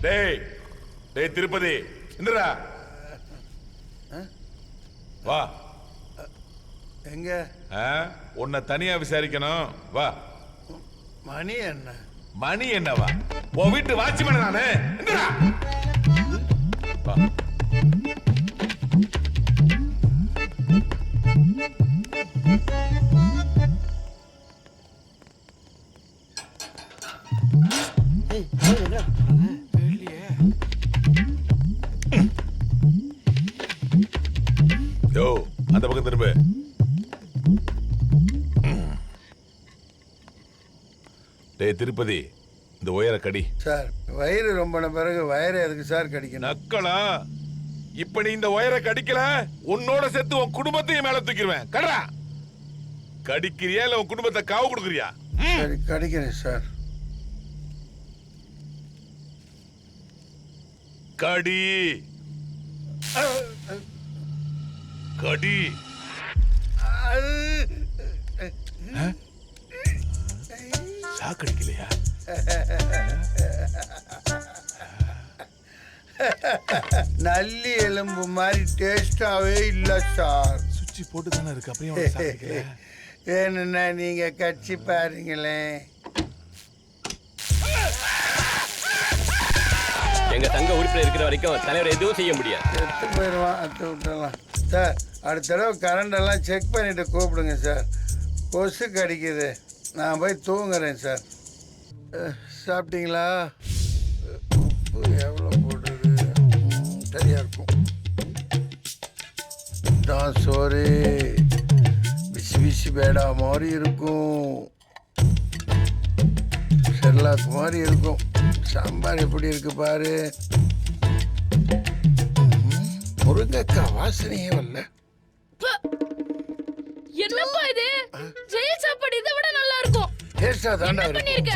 டேய் டேய் திருப்பதி என்னடா வா. எங்க உன்னை தனியா விசாரிக்கணும் வா. மணி என்ன? மணி என்னவா? உன் வீட்டு வாட்ச்மேன் நானு. என்னடா வா. யோ அந்த பக்கம் திரும்ப. டேய் திருப்பதி இந்த ஒயரை கடி. சார் வயிறு ரொம்ப பிறகு வயிறு எதுக்கு சார் கடிக்கணும்? நக்கலா இப்ப நீ இந்த ஒயரை கடிக்கல உன்னோட சேர்த்து உன் குடும்பத்தையும் மேல தூக்கிடுவேன். கடா கடிக்கிறியா இல்ல உன் குடும்பத்தை காவு கொடுக்குறியா? சரி கடிக்கிறேன் சார். கடி கடி. சாக்கடிக்கலையா? நல்லி எலும்பு மாதிரி டேஸ்டாவே இல்ல சார். சுச்சி போட்டு தானே இருக்கு. அப்படியே வேணும்னா நீங்க கட்சி பாருங்களேன். எங்க தங்க உறுப்பினர் இருக்கிற வரைக்கும் தலைவர் எதுவும் செய்ய முடியாது. எடுத்து போயிடுவான். அத்து விட்டுடலாம் சார். அடுத்த தடவை கரண்ட் எல்லாம் செக் பண்ணிட்டு கூப்பிடுங்க சார். கொசு கடிக்குது. நான் போய் தூங்குறேன் சார். சாப்பிட்டீங்களா? உப்பு எவ்வளோ போடுறது சரியா இருக்கும்? தான் சோறு பிசி பிசி பேடா மாதிரி இருக்கும். செர்லாக் மாதிரி இருக்கும். சாம்பார் எப்படி இருக்கு பாரு. முருங்கக்காய் வாசனையே வரல. என்னப்பா இது? ஜெயில் சாப்பாடு இதை விட நல்லா இருக்கும். டேஸ்டா தாண்டா பண்ணிருக்க.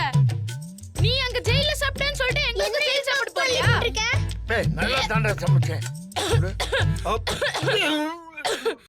நீ அங்க ஜெயில்ல சாப்பிட்டேன்னு சொல்லிட்டு எங்களுக்கு ஜெயில் சாப்பாடு போறியா? நல்லா தாண்டா சமைச்சேன்.